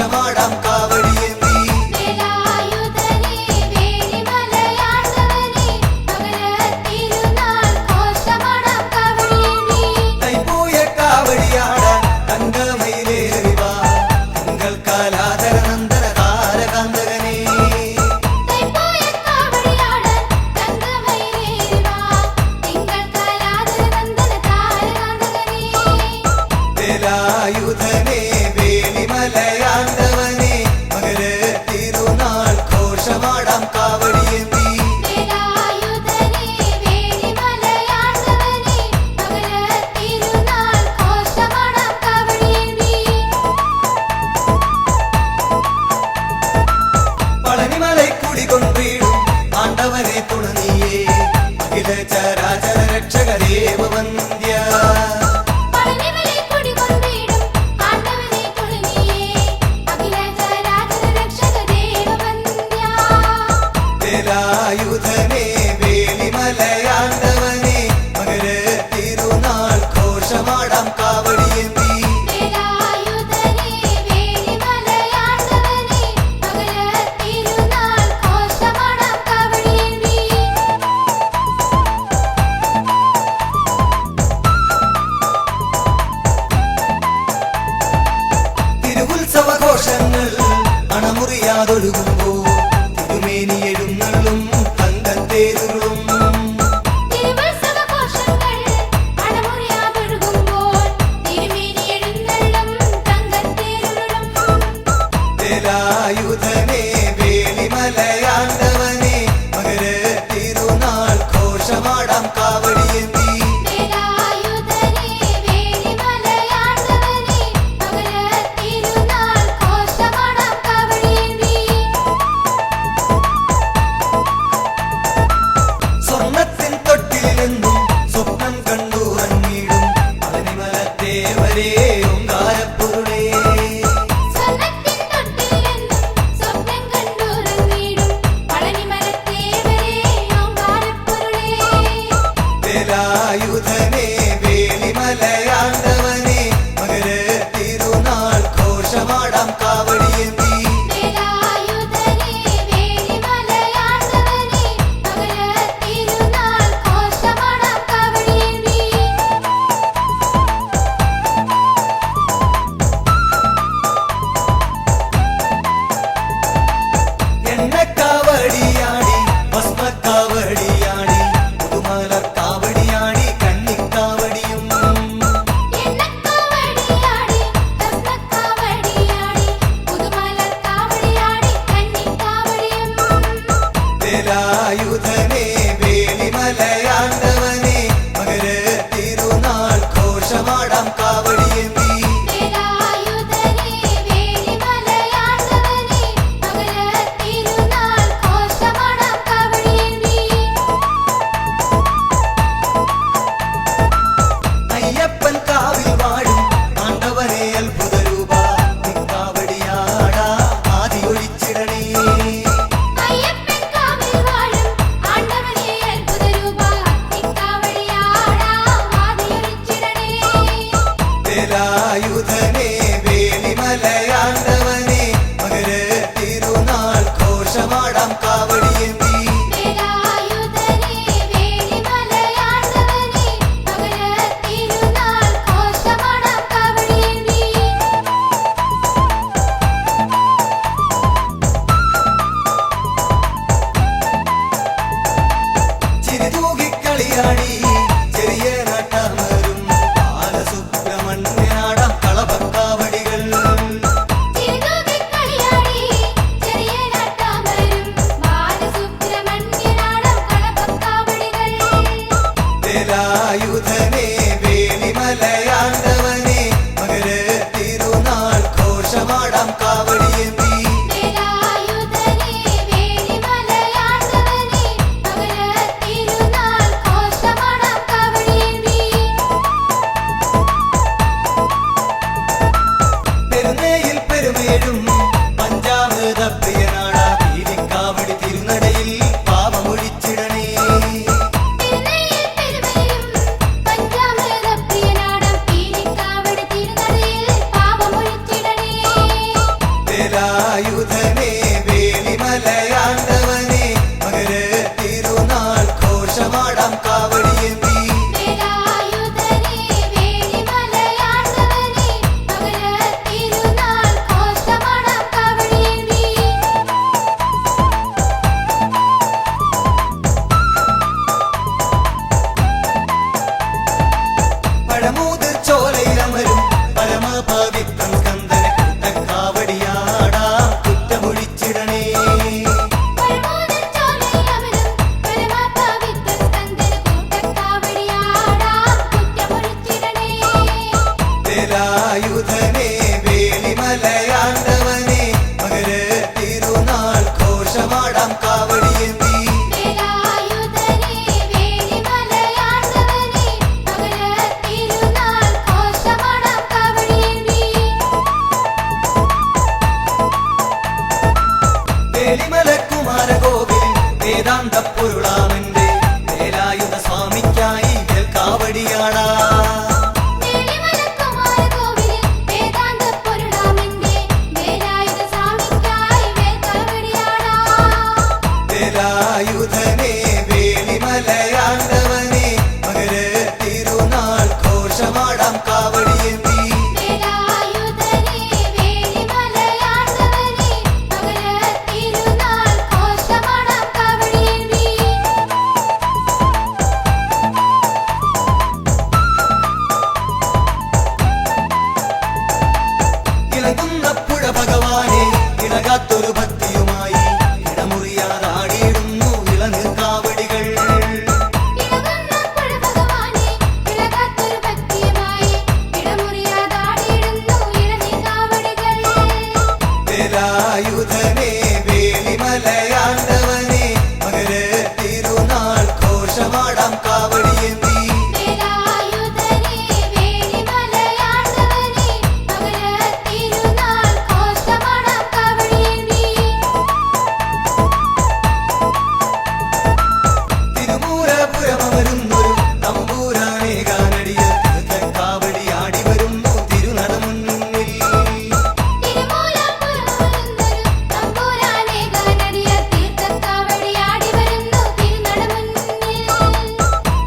ഘോഷമാടാം കാവടിയേന്തി തൈപ്പൂയ കാവടിയാടാൻ തങ്കമയിലേറി വാ തിങ്കൾ കാലാധര നന്ദന താരകാന്തകനേ വേലായുധനേ വേലിമലയാണ്ടവനേ മകര തിരുനാൾ ഘോഷമാടാം കാവടിയേന്തി പളനിമലൈ കുടികൊണ്ടിടും ആണ്ടവനെ തുണനീയേ അഖില ചരാചര രക്ഷക ദേവവന്ദ്യ വേലായുധനേ വേലിമലയാണ്ടവനേ മകര തിരുനാൾ ഘോഷമാടാം കാവടിയേന്തി തിരുവുത്സവഘോഷങ്ങൾ അണമുറിയാതൊഴുകുമ്പോൾ തിരുമേനി എഴുന്നള്ളും തങ്കത്തേരുളും വേലായുധനേ വേലിമലയാണ്ടവനേ മകര തിരുനാൾ ഘോഷമാടാം കാവടിയേന്തി സ്വർണത്തിൻ തൊട്ടിലെന്നും സ്വപ്നം കണ്ടു അങ്ങിടും പളനിമല ദേവരേ ഓങ്കാരപ്പൊരുളേ പൊരുളാമെന്റെ വേലായുധ സ്വാമിക്കായി കാവടിയാടാ. വേലായുധനെ വേളിമലയാണ്ടവനെ മകര തിരുനാൾ ഘോഷമാടാം കാവടിയേന്തി. ഇളകുന്നപ്പുഴ ഭഗവാനെ ഇളകാത്തൊരു ഭക്തിയുമായി ഇടമുറിയാറാടിയിടുന്നു ഇളനീർ കാവടികൾ. വേലായുധനെ വേളിമലയാണ്ടവനെ മകര തിരുനാൾ ഘോഷമാടാം കാവടിയേന്തി. തിരുമൂലപുരമരുന്നൊരു തമ്പൂരാനെ ഗാനടിയ കാവടിയാടി വരുന്നു തിരുനടമുന്നിൽ.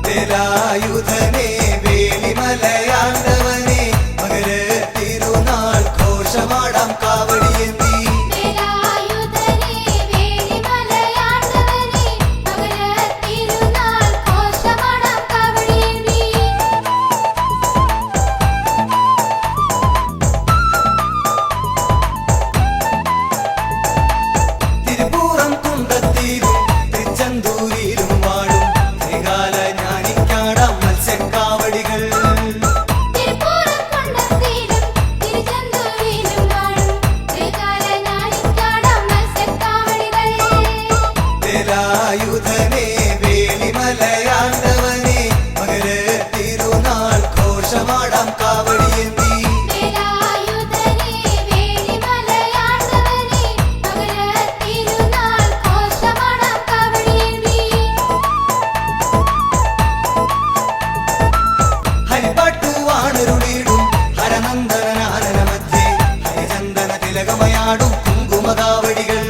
വേലായുധനെ വേളിമലയാണ്ടവനെ മകര തിരുനാൾ ഘോഷമാടാം കാവടിയേന്തി. തിരുപ്പൂറം കുണ്ടത്തിലും തിരുച്ചെന്തൂരിലും വാഴും ത്രികാല ജ്ഞാനിക്കാടാം മത്സ്യക്കാവടികൾ. വേലായുധനെ വേളിമലയാണ്ടവനെ മകര തിരുനാൾ ഘോഷമാടാം കാവടിയേന്തി. ഹരിപ്പാട്ടുവാണരുളിടും ഹരനന്ദനാനന മധ്യേ ഹരിചന്ദന തിലകമയാടും കുങ്കുമകാവടികൾ.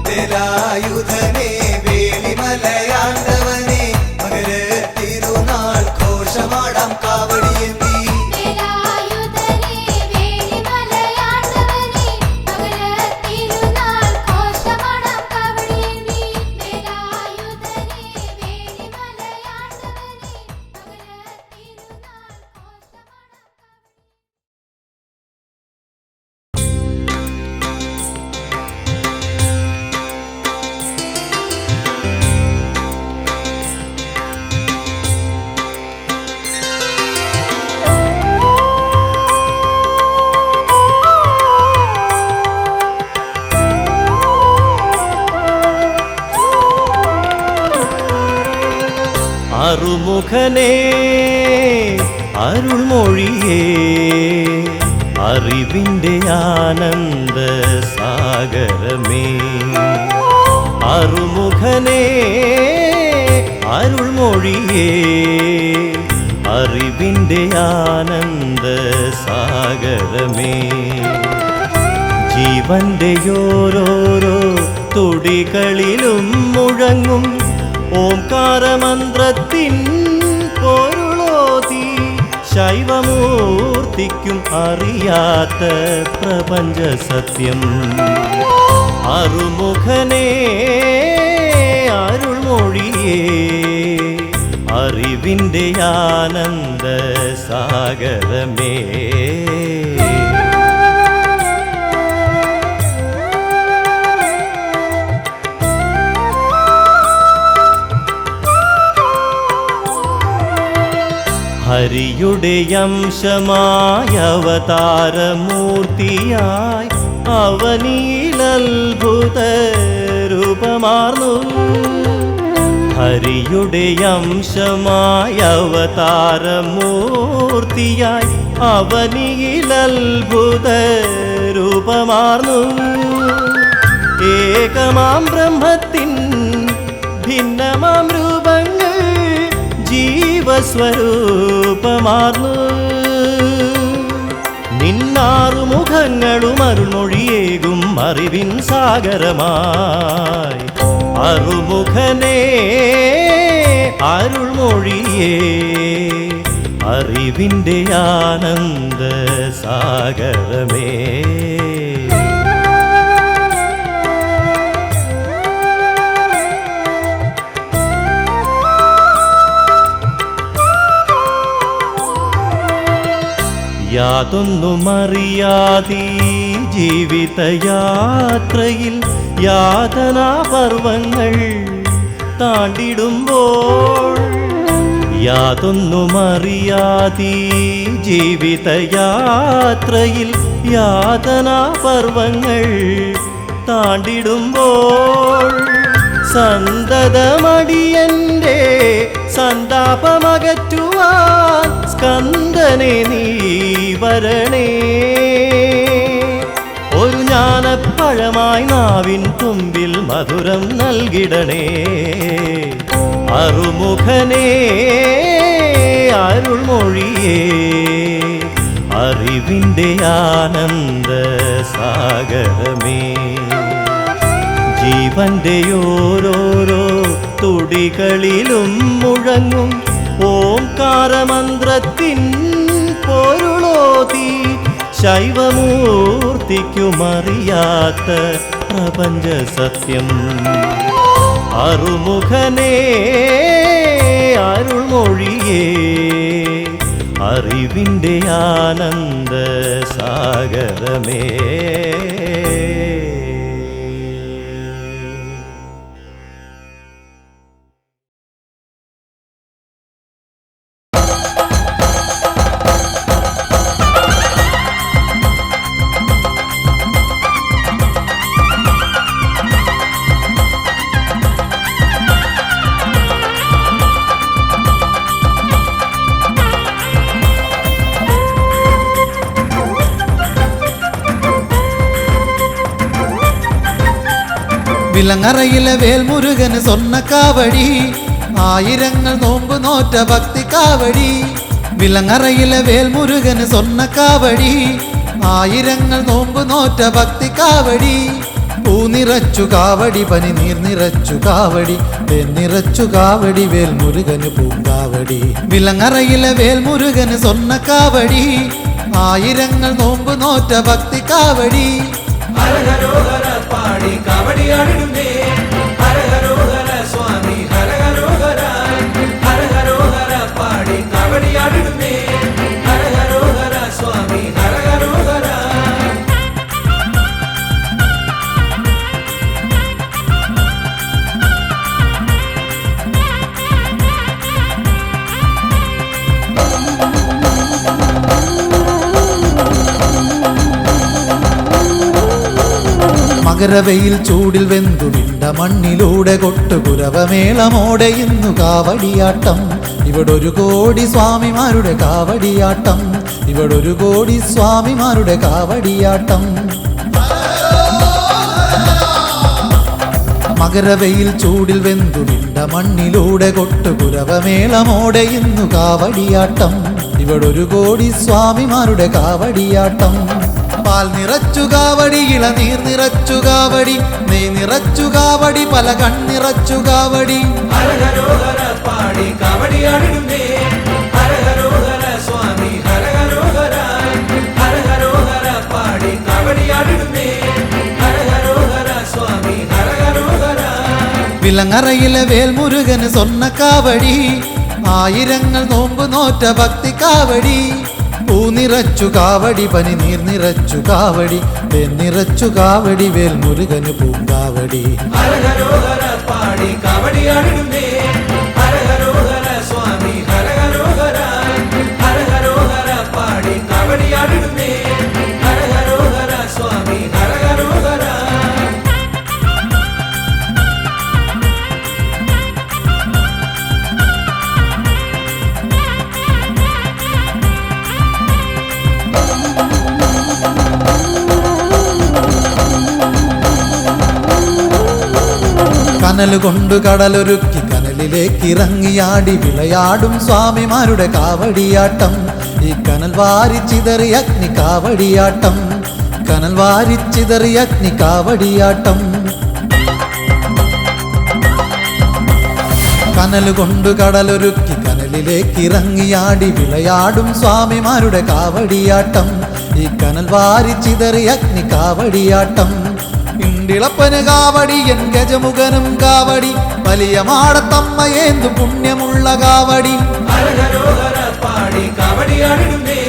വേലായുധനെ വേളിമലയാണ്ടവനെ മകര തിരുനാൾ ഘോഷമാടാം കാവടിയേന്തി. അറുമുഖനേ അരുൾമൊഴിയേ അറിവിൻ്റെ ആനന്ദ സാഗരമേ. അറുമുഖനേ അരുൾമൊഴിയേ അറിവിൻ്റെ ആനന്ദ സാഗരമേ. ജീവന്റെ ഓരോരോ തുടികളിലും മുഴങ്ങും ഓംകാരമന്ത്രത്തിൻ പൊരുളോതി ശൈവമൂർത്തിക്കും അറിയാത്ത പ്രപഞ്ച സത്യം. അറുമുഖനേ അരുൾമൊഴിയേ അറിവിൻ്റെ ആനന്ദ സാഗരമേ. ഹരിയുടെ അംശമായ അവതാരമൂർത്തിയായി അവനിൽ അത്ഭുത രൂപമാർന്നു. ഹരിയുടെ അംശമായ അവതാരമൂർത്തിയായി അവനിയിലത്ഭുത രൂപമാർന്നു. ഏകമാം ബ്രഹ്മത്തിൻ ഭിന്നമാം രൂപങ്ങൾ ജീവസ്വരൂപമാർന്നു. നിന്നാറുമുഖങ്ങളും അരുൾമൊഴിയേകും അറിവിൻ സാഗരമായി അറുമുഖനേ അരുൾമൊഴിയേ അറിവിൻ്റെ ആനന്ദ സാഗരമേ. യാതൊന്നുമറിയാതീ ജീവിതയാത്രയിൽ യാതനാപർവങ്ങൾ താണ്ടിടുമ്പോൾ, യാതൊന്നുമറിയാതീ ജീവിതയാത്രയിൽ യാതനാപർവങ്ങൾ താണ്ടിടുമ്പോൾ, സന്തതമടിയന്റെ സന്താപമകറ്റുവാൻ സ്കന്ദനെ നീ വരണേ. ഒരു ജ്ഞാനപ്പഴമായി നാവിൻ തുമ്പിൽ മധുരം നൽകിടണേ. അറുമുഖനേ അരുൾമൊഴിയേ അറിവിൻ്റെ ആനന്ദ സാഗരമേ. ജീവന്റെ ഓരോരോ തുടികളിലും മുഴങ്ങും ഓംകാരമന്ത്രത്തിൻ പൊരുളോതി ശൈവമൂർത്തിക്കുമറിയാത്ത പ്രപഞ്ച സത്യം. അറുമുഖനേ അരുൾമൊഴിയേ അറിവിൻ്റെ ആനന്ദ സാഗരമേ. വിലങ്ങറയിലെ വേൽമുരുകന് സ്വർണ്ണക്കാവടി, ആയിരങ്ങൾ നോമ്പ് നോറ്റ ഭക്തി കാവടി. വിലങ്ങറയിലെ വേൽമുരുകന് സ്വർണ്ണക്കാവടി, ആയിരങ്ങൾ നോമ്പ് നോറ്റ ഭക്തി കാവടി. പൂ നിറച്ചു കാവടി, പനി നീർ നിറച്ചു കാവടി, തേൻ നിറച്ചു കാവടി, വേൽമുരുകന് പൂങ്കാവടി. വിലങ്ങറയിലെ വേൽമുരുകന് സ്വർണ്ണക്കാവടി, ആയിരങ്ങൾ നോമ്പ് നോറ്റ ഭക്തി കാവടി. ഹരഹരോഹര പാടി കാവടിയാടിടുന്നേ, ഹരഹരോഹര സ്വാമി ഹരഹരോഹര, ഹരഹരോഹര പാടി കാവടിയാടിടുന്നേ, ഹരഹരോഹര സ്വാമി ഹരഹരോഹര. മകരവെയിൽ ചൂടിൽ വെന്തുവിണ്ട മണ്ണിലൂടെ കൊട്ടുകുരവമേളമോടെ ഇന്നു കാവടിയാട്ടം. ഇവിടൊരു കോടി സ്വാമിമാരുടെ കാവടിയാട്ടം, ഇവിടൊരു കോടി സ്വാമിമാരുടെ കാവടിയാട്ടം. മകരവെയിൽ ചൂടിൽ വെന്തുവിണ്ട മണ്ണിലൂടെ കൊട്ടുകുരവമേളമോടെ ഇന്നു കാവടിയാട്ടം. ഇവിടൊരു കോടി സ്വാമിമാരുടെ കാവടിയാട്ടം. പാൽ നിറച്ചു കാവടി, ഇളനീർ നിറച്ചു കാവടി, നെയ് നിറച്ചു കാവടി, പല കണ്ണിറച്ചു കാവടി. ഹരഹരോഹര പാടി കാവടിയാടിടുന്നേ, ഹരഹരോഹര സ്വാമി ഹരഹരോഹര, ഹരഹരോഹര പാടി കാവടിയാടിടുന്നേ, ഹരഹരോഹര സ്വാമി ഹരഹരോഹര. വിലങ്ങറയിലെ വേൽമുരുകന് സ്വർണ്ണക്കാവടി, ആയിരങ്ങൾ നോമ്പ് നോറ്റ ഭക്തി കാവടി. പൂ നിറച്ചു കാവടി, പനി നീർ നിറച്ചു കാവടി, തേൻ നിറച്ചു കാവടി, വേൽമുരുകന് പൂങ്കാവടി. ഹരഹരോഹര പാടി കാവടിയാടിടുന്നേ, ഹരഹരോഹര സ്വാമി ഹരഹരോഹര, ഹരഹരോഹര പാടി കാവടിയാടിടുന്നേ, ഹരഹരോഹര സ്വാമി ഹരഹരോഹര. കനലുകൊണ്ടു കടലൊരുക്കി കനലിലേക്ക് ഇറങ്ങിയാടി വിളയാടും സ്വാമിമാരുടെ കാവടിയാട്ടം. ഈ കനൽ വാരിച്ചിതറി അഗ്നി കാവടിയാട്ടം, കനൽ വാരിച്ചിതറി അഗ്നി കാവടിയാട്ടം. കനലുകൊണ്ടു കടലൊരുക്കി കനലിലേക്ക് ഇറങ്ങിയാടി വിളയാടും സ്വാമിമാരുടെ കാവടിയാട്ടം. ഈ കനൽ വാരിച്ചിതറി അഗ്നി കാവടിയാട്ടം. ഇണ്ടിളപ്പന് കാവടി എൻ ഗജമുഖനും കാവടി, വലിയ മാടത്തമ്മയേന്തു പുണ്യമുള്ള കാവടി. ഹരഹരോഹര പാടി കാവടിയാടിടുന്നേ,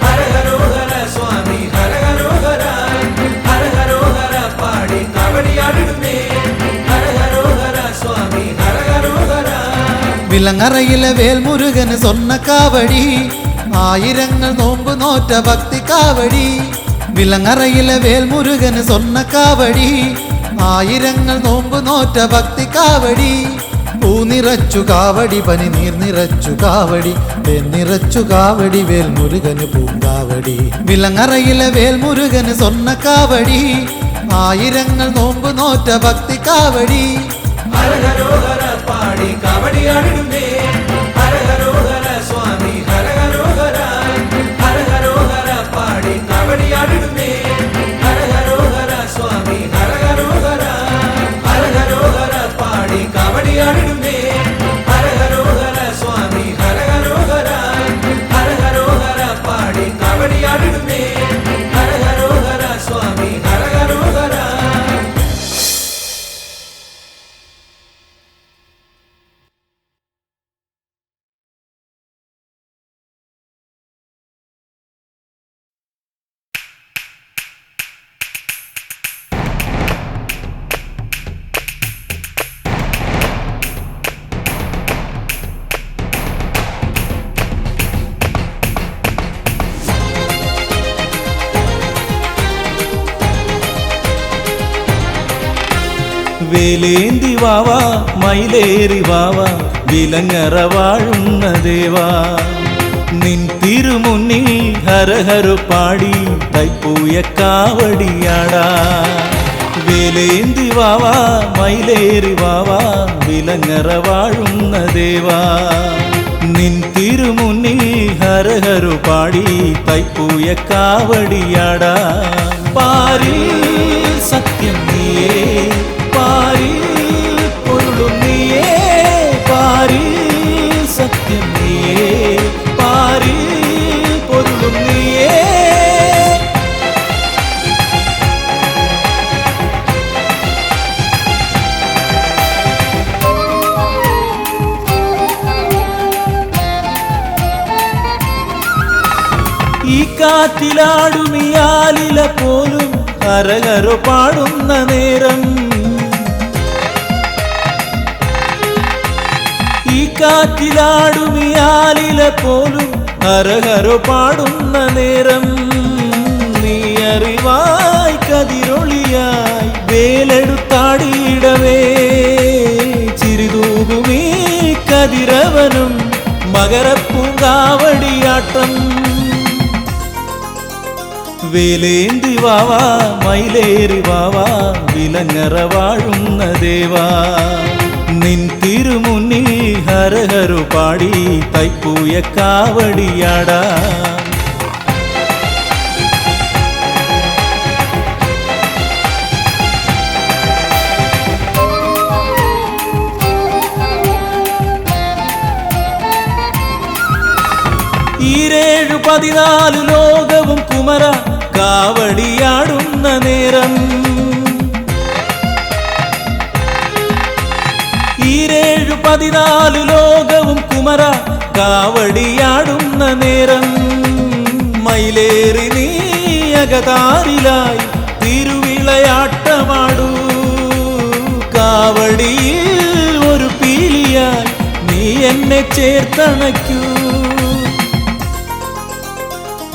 ഹരഹരോഹര സ്വാമി ഹരഹരോഹര. ഹരഹരോഹര പാടി കാവടിയാടിടുന്നേ, ഹരഹരോഹര സ്വാമി ഹരഹരോഹര. വിലങ്ങറയിലെ വേൽമുരുകന് സ്വർണ്ണ കാവടി, ആയിരങ്ങൾ നോമ്പ് നോറ്റ ഭക്തി കാവടി. വിലങ്ങറയിലെ വേൽമുരുകന് സ്വർണ്ണ കാവടി, ആയിരങ്ങൾ നോമ്പ് നോറ്റ ഭക്തി കാവടി. പൂ നിറച്ചു കാവടി, പനി നീർ നിറച്ചു കാവടി, തേൻ നിറച്ചു കാവടി, വേൽമുരുകന് പൂങ്കാവടി. വിലങ്ങറയിലെ വേൽമുരുകന് സ്വർണ്ണ കാവടി, ആയിരങ്ങൾ നോമ്പ് നോറ്റ ഭക്തി കാവടി. ഹരഹരോഹര പാടി കാവടിയാടിടുന്നേ, ഹരഹരോഹര സ്വാമി ഹരഹരോഹര. ഹരഹരോഹര പാടി കാവടിയാടിടുന്നേ, ഹരഹരോഹര സ്വാമി ഹരഹരോഹര. ഹരഹരോഹര പാടി കാവടിയാടിടുന്നേ, ഹരഹരോഹര സ്വാമി ഹരഹരോഹര. ഹരഹരോഹര പാടി കാവടിയാടിടുന്നേ, ഹരഹരോഹര സ്വാമി ഹരഹരോഹര. വേലേന്തി വാവാ മയിലേറി വാവാ, വിലങ്ങറ വാഴുന്ന ദേവാ. നിൻ തിരുമുന്നിൽ ഹരഹര പാടി തൈപ്പൂയ കാവടിയാടാ. വേലേന്തി വാവാ മയിലേറി വാവാ, വിലങ്ങറ വാഴുന്ന ദേവാ. നിൻ തിരുമുന്നിൽ ഹരഹര പാടി തൈപ്പൂയ കാവടിയാടാ. പാരിൽ സത്യം നീയേ, പാരിൽ പൊരുളും നീയേ, പാരിൽ സത്യം നീയേ, പാരിൽ പൊരുളും നീയേ. ഈ കാറ്റിലാടുമിയാലില പോലും ഹരഹര പാടുന്ന നേരം, ഈ കാറ്റിലാടുമിയാലില പോലും ഹരഹര പാടുന്ന നേരം. നീ അറിവായി കതിരൊളിയായി വേലെടുത്താടിയിടവേ, ചിരിതൂകുമീ കതിരവനും മകരപ്പൂങ്കാവടിയാട്ടം. വേലേന്തി വാവാ മയിലേറി വാവാ, വിലങ്ങറ വാഴുന്ന ദേവാ. നിൻ തിരുമുന്നിൽ ഹരഹര പാടി തൈപ്പൂയ കാവടിയാടാ. ഈരേഴു 14 ലോകവും കുമര കാവടിയാടുന്ന നേരം, ഈരേഴു 14 ലോകവും കുമര കാവടിയാടുന്ന നേരം. മയിലേറി നീ അകതാരിലായി തിരുവിളയാട്ടമാടൂ, കാവടിയിൽ ഒരു പീലിയായി നീ എന്നെ ചേർത്തണയ്ക്കൂ.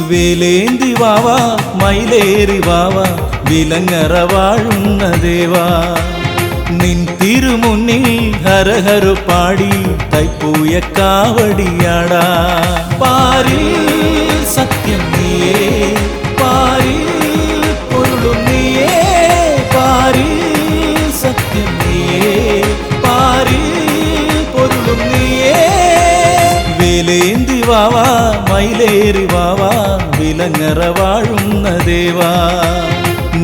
വേലേന്തി വാവാ മയിലേറി വാവാ, വിലങ്ങറ വാഴുന്ന ദേവാ. നിൻ തിരുമുന്നിൽ ഹരഹര പാടി തൈപ്പൂയ കാവടിയാടാ. പാരിൽ സത്യം നീയേ, പാരിൽ പൊരുളും നീയേ, പാരിൽ സത്യം നീയേ, മയിലേറി വാവാ വിലങ്ങറ വാഴുന്ന ദേവാ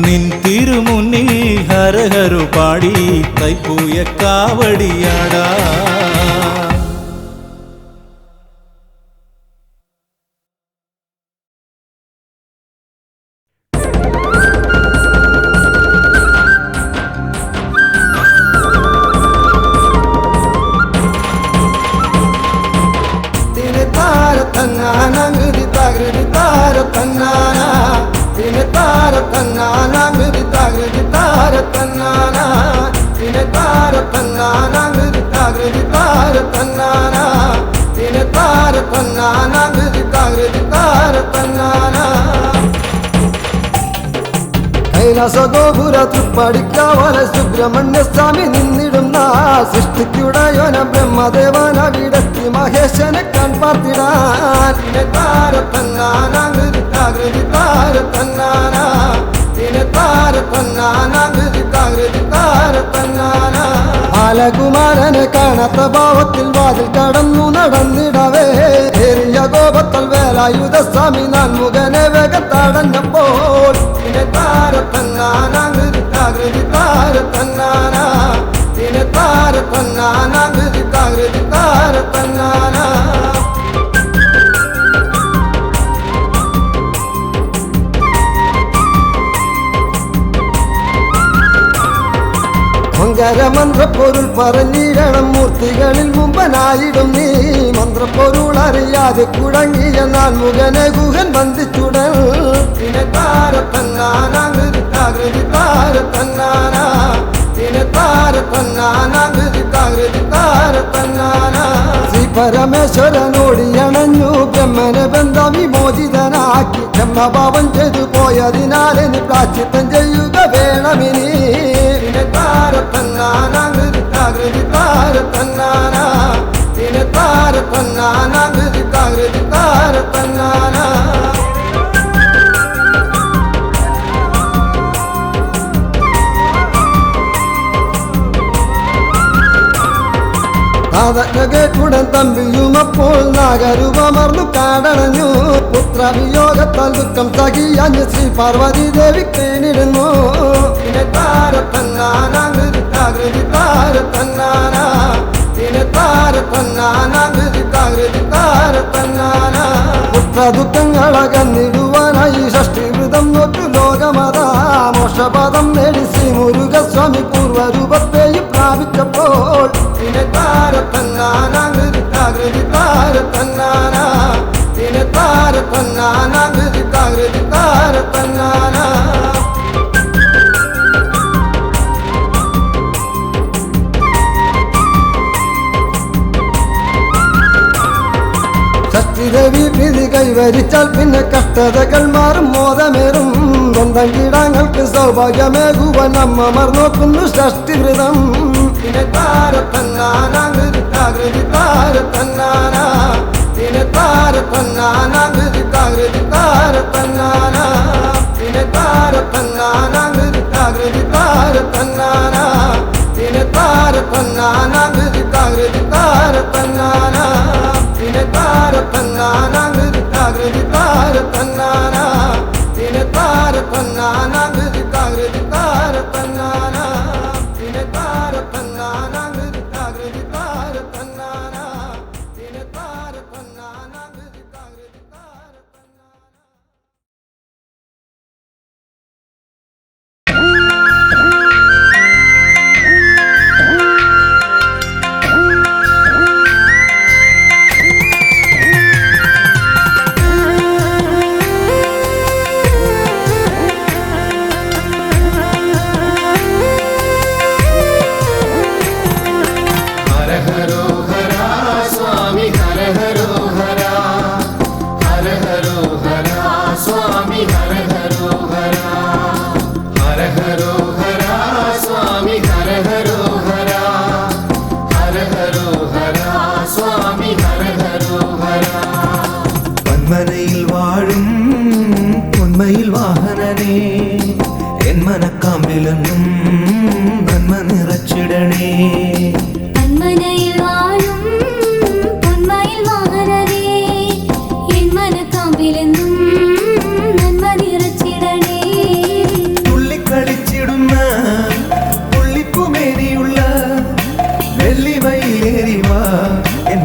നിൻ തിരുമുന്നിൽ ഹരഹരു പാടി തൈപ്പൂയ കാവടിയാടാ കൈലാസഗോപുര തൃപ്പടിക്കാവല സുബ്രഹ്മണ്യ സ്വാമി നിന്നിടുന്ന സൃഷ്ടിക്കുടയോന ബ്രഹ്മദേവന വിടത്തി മഹേശനെ കൺപാർത്തിടാൻ ബാലകുമാരനെ കാണാത്ത ഭാവത്തിൽ വാതിൽ കടന്നു നടന്നിടവേ ഏറിയ കോപത്തൽ വേലായുധ സ്വാമി നാൻമുഖനെ വേഗം തടഞ്ഞപ്പോൾ മന്ത്രപ്പൊരുൾ പറഞ്ഞിടണം മൂർത്തികളിൽ മുമ്പനായിടും നീ മന്ത്രപ്പൊരുൾ അറിയാതെ കുടങ്ങിയ നാൻമുഖനെ ഗുഹൻ ബന്ധിച്ചുടൽ ശ്രീ പരമേശ്വരനോടിയണഞ്ഞു ബ്രഹ്മനെ ബന്ധം വിമോചിതനാക്കി ബ്രഹ്മഭാവം ചെയ്തു പോയതിനാലിനി പ്രാശ്ചിത്തം ചെയ്യുക വേണമിനി കേട്ടുടൻ തമ്പിയുമപ്പോൾ നാഗരൂപമർന്നു കാടണഞ്ഞു പുത്രവിയോഗത്താൽ ദുഃഖം സഹിയഞ്ഞ് ശ്രീ പാർവതി ദേവി കേണിടുന്നു പുത്രദുഃഖങ്ങളകന്നിടുവാനായി ഷഷ്ടിവൃതം നോറ്റു ലോകമതാ മോക്ഷപദം നേടി ശ്രീ മുരുകസ്വാമി പൂർവരൂപത്തെയും പ്രാപിച്ചപ്പോൾ ദേവി പ്രീതി കൈവരിച്ചാൽ പിന്നെ കഷ്ടതകൾ മാറും മോദമേറും സ്വന്തം കീടങ്ങൾക്ക് സൗഭാഗ്യമേകുവാൻ അമ്മമാർ നോക്കുന്നു ഷഷ്ടിവൃതം താര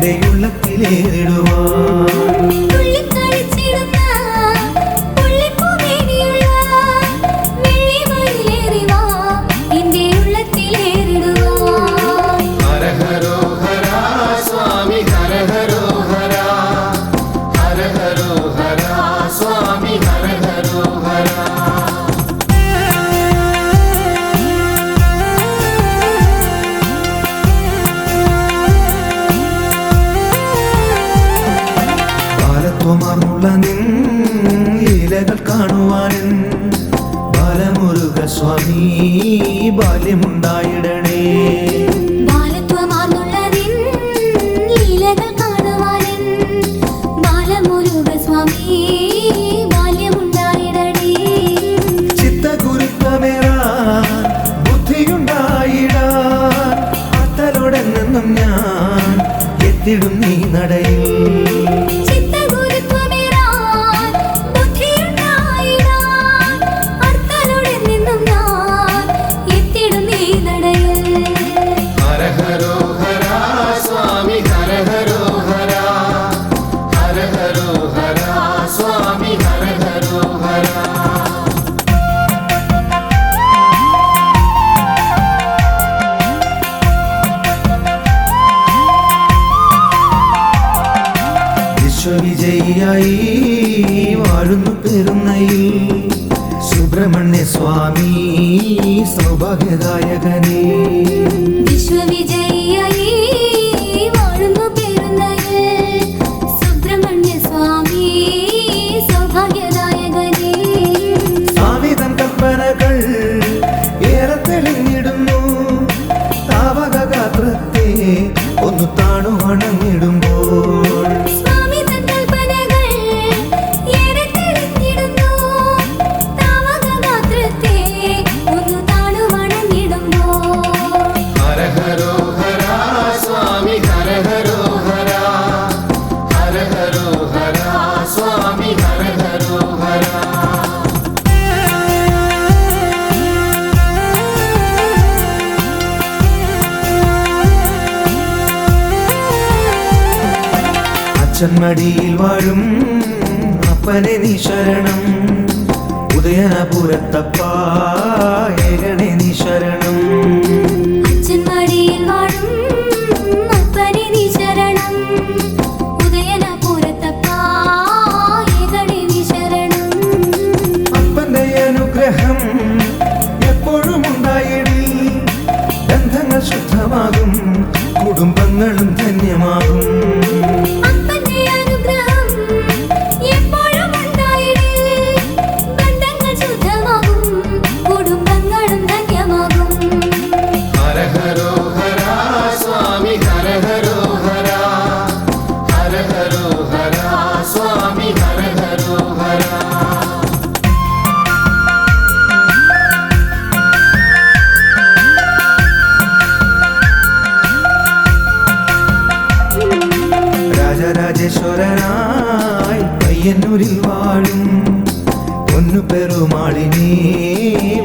എൻ്റെ ഉള്ളത്തിലേറിടുവാൻ തുള്ളിക്കളിച്ചിടുന്ന പുള്ളിപ്പൂമേനിയുള്ള വെള്ളിമയിലേറി വാ എൻ്റെ ഉള്ളത്തിലേറിടുവാൻ. ഹര ഹരോ ഹര സ്വാമി ഹര ഹരോ ഹര ഹര ഹരോ ഹര സ്വാമി ഹര ഹരോ ഹര. ബാലത്വമാർന്നുള്ള നിൻ ലീലകൾ കാണുവാനും ബാലമുരുക സ്വാമി ബാല്യമുണ്ടായിടണേ. ബാലത്വമാർന്നുള്ള നിൻ ലീലകൾ കാണുവാനും ബാലമുരുക സ്വാമി ബാല്യമുണ്ടായിടണേ. ചിത്തഗുരുത്വമേറാൻ ബുദ്ധിയുണ്ടായിടാൻ അത്തലോടെന്നും ഞാൻ എത്തിടും നീ നടയിൽ. ചിത്തഗുരുത്വമേറാൻ ബുദ്ധിയുണ്ടായിടാൻ അർത്തലോടെ നിന്നും ഞാൻ എത്തിടും നീ നടയിൽ. ഹര ഹരോ ഹര സ്വാമി ഹര ഹരോ ഹര ഹര ഹരോ ഹര സ്വാമി ഹര ഹരോ ഹര. വിശ്വവിജയിയായി വാഴുന്നു പെരുന്നയിൽ സുബ്രഹ്മണ്യ സ്വാമി സൗഭാഗ്യദായകനേ. വിശ്വവിജയിയായി വാഴുന്നു പെരുന്നയിൽ സുബ്രഹ്മണ്യ സ്വാമി സൗഭാഗ്യദായകനേ. സ്വാമിതൻ കൽപ്പനകൾ ഏറെ തെളിഞ്ഞിടുന്നു താവക ഗാത്രത്തെ ഒന്ന് താണു വണങ്ങിടുമ്പോൾ. സ്വാമി തൻ കൽപ്പനകൾ ഏറെ തെളിഞ്ഞിടുന്നു താവകഗാത്രത്തെ ഒന്നു താണു വണങ്ങിടുമ്പോൾ. ഹര ഹരോ ഹര സ്വാമി ഹര ഹരോ ഹര ഹര ഹരോ ഹര സ്വാമി ഹര ഹരോ ഹര. അച്ഛൻ മടിയിൽ വാഴും അപ്പനെ നീ ശരണം ഉദയനപുരത്തപ്പ ഏകണേ നീ ശരണം. അച്ഛൻ മടിയിൽ വാഴും അപ്പനെ നീ ശരണം ഉദയനപുരത്തപ്പ ഏകണേ നീ ശരണം. അപ്പന്റെ അനുഗ്രഹം എപ്പോഴും ഉണ്ടായിടി ബന്ധങ്ങൾ ശുദ്ധമാകും കുടുംബങ്ങളും ധന്യമാകും. അപ്പന്റെ അനുഗ്രഹം എപ്പോഴും ഉണ്ടായിടേ ബന്ധങ്ങൾ ശുദ്ധമാകും കുടുംബങ്ങളും ധന്യമാകും. ഹര ഹരോ ഹര സ്വാമി ഹര ഹരോ ഹര ഹര ഹരോ ഹര സ്വാമി ഹര ഹരോ ഹര. രാജരാജേശ്വരനായി പയ്യന്നൂരിൽ വാഴും പൊന്നു പെരുമാളിനെ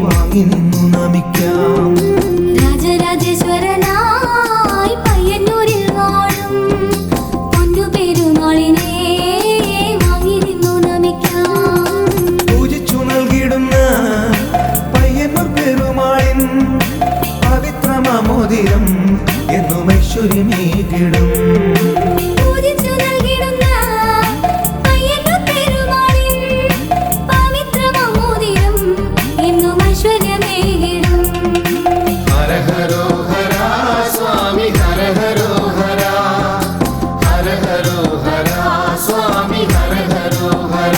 വാങ്ങി നിന്നു നമിക്കാം. രാജരാജേശ്വരനായി പയ്യന്നൂരിൽ വാഴും പൊന്നു പെരുമാളിനെ വാങ്ങി നിന്നു നമിക്കാം. പൂജിച്ചു നൽകിടുന്ന പയ്യന്നൂർ പെരുമാളിൻ പവിത്രമാമോദിരം എന്നും ഐശ്വര്യമേകിടും. പൂജിച്ചു നൽകിടുന്ന പയ്യന്നൂർ പെരുമാളിൻ പവിത്രമാമോദിരം എന്നും ഐശ്വര്യമേകിടും. ഹര ഹരോ ഹര സ്വാമി ഹര ഹരോ ഹര ഹര ഹരോ ഹര സ്വാമി ഹര ഹരോ ഹര.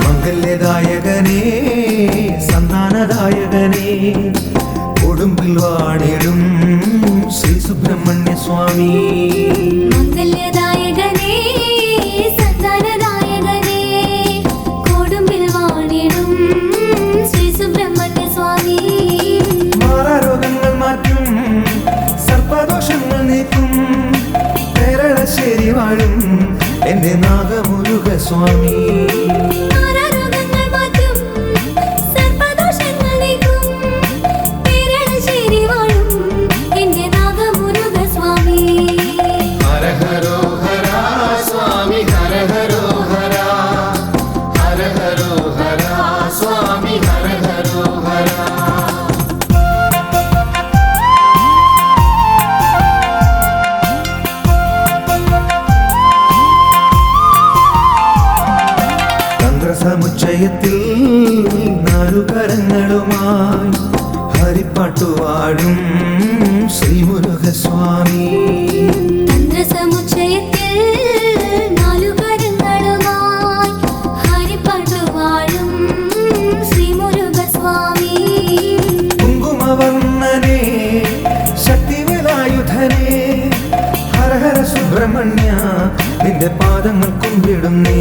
മംഗല്യദായകനേ സന്താനദായകനേ കൊടുമ്പിൽ വാണിടും ശ്രീ സുബ്രഹ്മണ്യ സ്വാമി. മംഗല്യദായകനേ സന്താനദായകനേ കൊടുമ്പിൽ വാണിടും ശ്രീ സുബ്രഹ്മണ്യ സ്വാമി. മാറാരോഗങ്ങൾ മാറ്റും സർപ്പദോഷങ്ങൾ നീക്കും കേരളശ്ശേരി വാഴും എന്റെ നാഗമുരുക സ്വാമി. മാറാ ചന്ദ്രസമുച്ചയത്തിൽ നാലുകരങ്ങളുമായി ഹരിപ്പാട്ടുവാഴും ശ്രീമുരുകസ്വാമി. ചന്ദ്രസമുച്ചയത്തിൽ നാലുകരങ്ങളുമായി ഹരിപ്പാട്ടുവാഴും ശ്രീമുരുകസ്വാമി. കുങ്കുമവർണ്ണനേ ശക്തിവേലായുധനേ ഹര ഹര സുബ്രഹ്മണ്യ നിന്റെ പാദങ്ങൾ കുമ്പിടുന്നേ.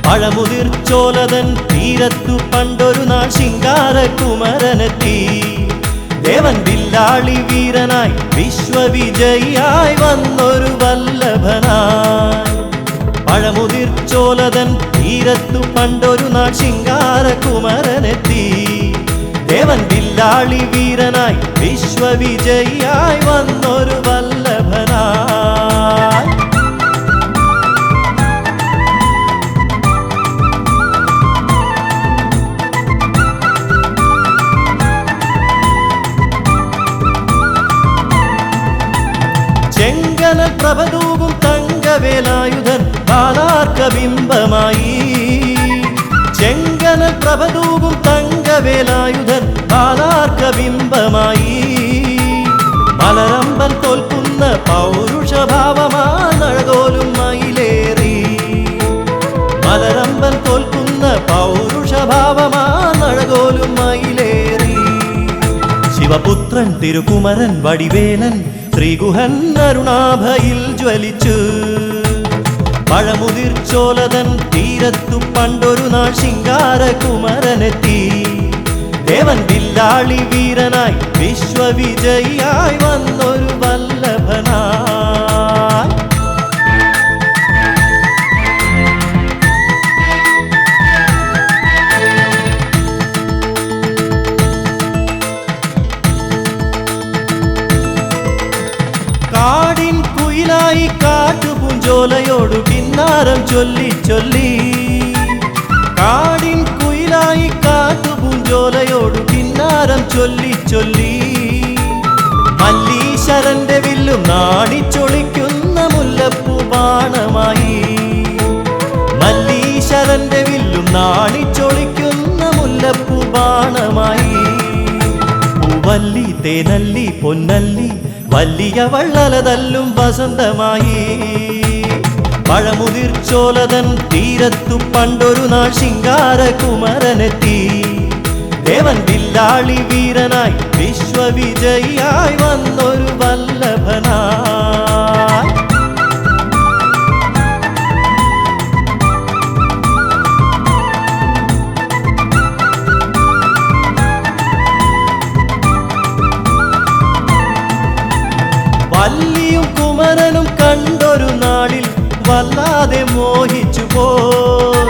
പഴമുതിർച്ചോലതൻ തീരത്തു പണ്ടൊരു നാൾ ശിങ്കാരകുമരനെത്തി. ദേവൻ വില്ലാളി വീരനായി വിശ്വവിജയിയായി വന്നൊരു വല്ലഭനായി. പഴമുതിർച്ചോലതൻ തീരത്തു പണ്ടൊരു നാൾ ശിങ്കാരകുമരനെത്തി. ദേവൻ വില്ലാളി വീരനായി വിശ്വവിജയിയായി വന്നൊരു വല്ലഭനായി. ചെങ്കനൽ പ്രഭതൂകും തങ്കവേലായുധൻ ബാലാർക്കബിംബമായി. ചെങ്കനൽ പ്രഭതൂകും തങ്കവേലായുധൻ ബാലാർക്കബിംബമായി. മലരമ്പൻ തോൽക്കുന്ന പൗരുഷഭാവമാനഴകോലും മയിലേറി. മലരമ്പൻ തോൽക്കുന്ന പൗരുഷഭാവമാനഴകോലും മയിലേറി. ശിവപുത്രൻ തിരുകുമരൻ വടിവേലൻ ശ്രീഗുഹൻ അരുണാഭയിൽ ജ്വലിച്ചു. പഴമുതിർച്ചോലതൻ തീരത്തു പണ്ടൊരു നാൾ ശിങ്കാരകുമരനെത്തി. ദേവൻ വില്ലാളി വീരനായി വിശ്വവിജയിയായി വന്നൊരു വല്ലഭനായി. കാടിൻ കുയിലായി കാട്ടുപൂഞ്ചോലയോടു കിന്നാരം ചൊല്ലി ചൊല്ലി. കാടിൻ കുയിലായി കാട്ടുപൂഞ്ചോലയോടു കിന്നാരം ചൊല്ലി ചൊല്ലി. മല്ലീശ്വരന്റെ വില്ലും നാണിച്ചൊളിക്കുന്ന മുല്ലപ്പൂ ബാണമായി. മല്ലീശ്വരന്റെ വില്ലും നാണിച്ചൊളിക്കുന്ന മുല്ലപ്പൂ ബാണമായി. പൂവല്ലി തേനല്ലി പൊന്നല്ലി വലിയ വള്ളലതല്ലും വസന്തമായി. പഴമുതിർച്ചോലതൻ തീരത്തു പണ്ടൊരു നാൾ ശിങ്കാരകുമരനെത്തി. ദേവൻ വില്ലാളി വീരനായി വിശ്വവിജയിയായി വന്നൊരു വല്ലഭനായി. വല്ലിയും കുമരനും കണ്ടൊരു നാളിൽ വല്ലാതെ മോഹിച്ചു പോയി.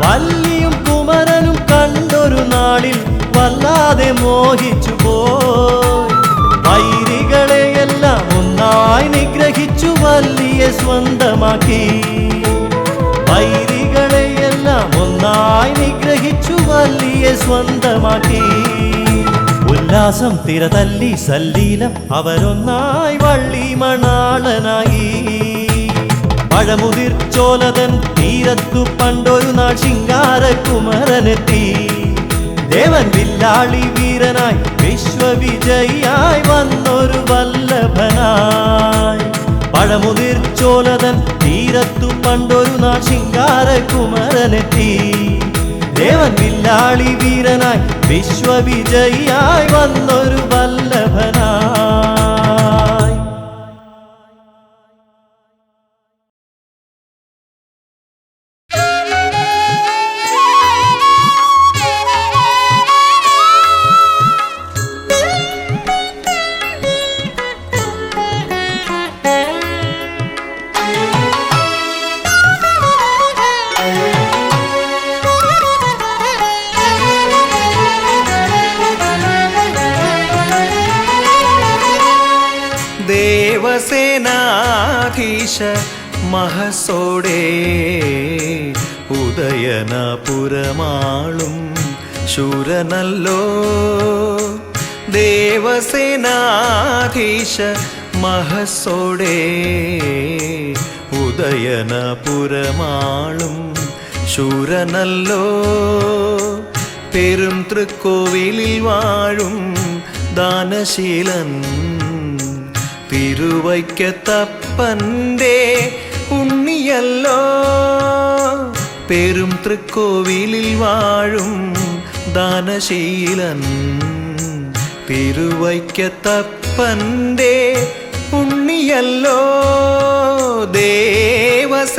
വല്ലിയും കുമരനും കണ്ടൊരു നാളിൽ വല്ലാതെ മോഹിച്ചു പോയി. വൈരികളെയെല്ലാം ഒന്നായി നിഗ്രഹിച്ചു വല്ലിയെ സ്വന്തമാക്കി. വൈരികളെയെല്ലാം ഒന്നായി നിഗ്രഹിച്ചു വല്ലിയെ സ്വന്തമാക്കി. ഉല്ലാസം തിരതല്ലി സല്ലീലം അവരൊന്നായി വള്ളി മണാളനായി. പഴമുതിർച്ചോലതൻ തീരത്തു പണ്ടൊരു നാൾ ശിങ്കാരകുമരനെത്തി. ദേവൻ വില്ലാളി വീരനായി വിശ്വവിജയിയായി വന്നൊരു വല്ലഭനായി പഴമുതിർച്ചോലതൻ തീരത്തു പണ്ടൊരു നാൾ ശിങ്കാരകുമരനെത്തി ദേവൻ വില്ലാളി വീരനായി വിശ്വവിജയിയായി വന്നൊരു വല്ലഭനായി ദേവസേനാധീശ മഹസോടെ ഉദയനപുരമാളും ശൂരനല്ലോ ദേവസേനാധീശ മഹസോടെ ഉദയനപുരമാളും ശൂരനല്ലോ പെരും തൃക്കോവിലിൽ വാഴും ദാനശീലൻ തിരുവൈക്കത്തപ്പൻ്റെ ഉണ്ണിയല്ലോ പെരും തൃക്കോവിലിൽ വാഴും ദാനശീലൻ തിരുവൈക്കത്തപ്പൻ്റെ ഉണ്ണിയല്ലോ ദേവസേനാധീശ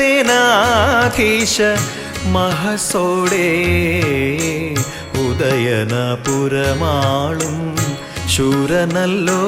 മഹസോടെ ഉദയനപുരമാളും ശൂരനല്ലോ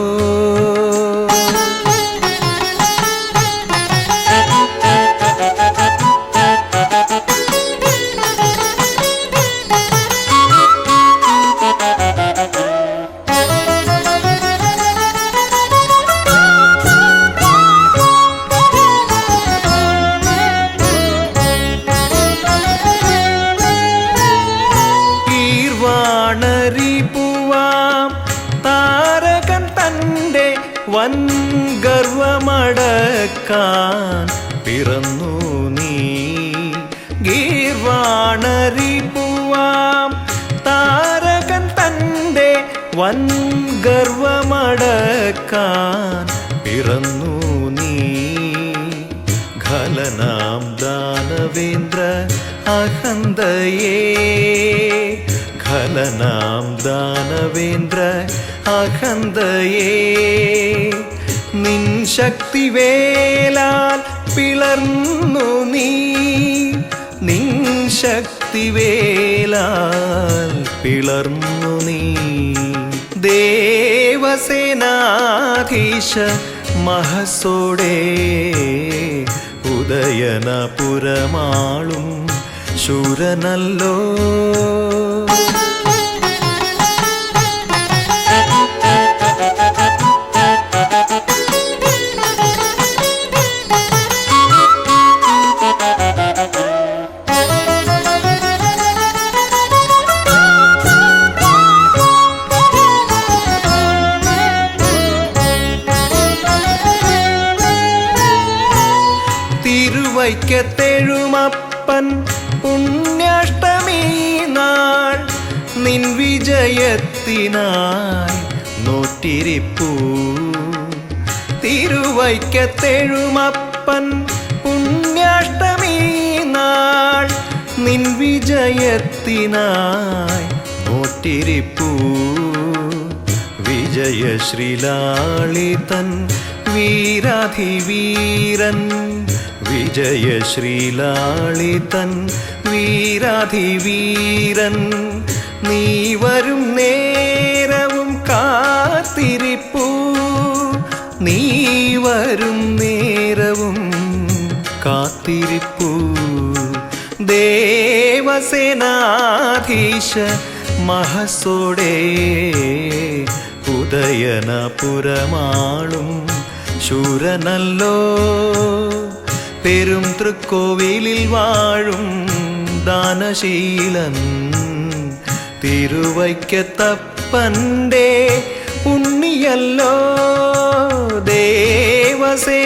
വൻ ഗർവമടക്കാൻ പിറന്നു നീ ഗീർവാണരിപുവാം താരകൻ തൻ്റെ വൻ ഗർവമടക്കാൻ പിറന്നു നീ ഖലനാം ദാനവേന്ദ്ര അഹന്തയേ ഖലനാം ദാനവേന്ദ്ര അഹന്തയേ നിൻ ശക്തിവേലാൽ പിളർന്നു നീ നിൻ ശക്തിവേലാൽ പിളർന്നു നീ ദേവസേനാധീശ മഹസോടെ ഉദയനപുരമാളും ശൂരനല്ലോ തിരുവൈക്കത്തെഴുമപ്പൻ പുണ്യാഷ്ടമി നാൾ നിൻ വിജയത്തിനായി നോറ്റിരിപ്പൂ തിരുവൈക്കത്തെഴുമപ്പൻ പുണ്യാഷ്ടമി നാൾ നിൻ വിജയത്തിനായി നോറ്റിരിപ്പൂ വിജയശ്രീലാളിതൻ വീരാധിവീരൻ വിജയശ്രീലാളിതൻ വീരാധിവീരൻ നീ വരും നേരവും കാത്തിരിപ്പൂ നീ വരും നേരവും കാത്തിരിപ്പൂ ദേവസേനാധീശ മഹസോടെ ഉദയനപുരമാളും ശൂരനല്ലോ പെരും തൃക്കോവിലിൽ വാഴും ദാനശീലൻ തിരുവൈക്കത്തപ്പൻ്റെ ഉണ്ണിയല്ലോ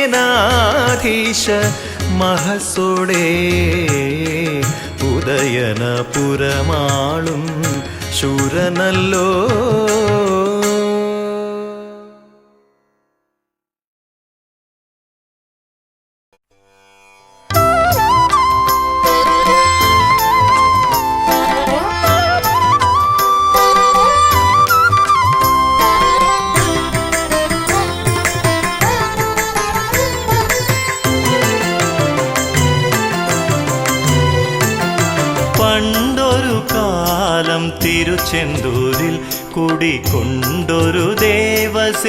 ദേവസേനാധീശ മഹസോടെ ഉദയനപുരമാളും ശൂരനല്ലോ. പണ്ടൊരു കാലം തിരുച്ചെന്തൂരിൽ കുടികൊണ്ടൊരു ദേവസേനാനിയല്ലോ.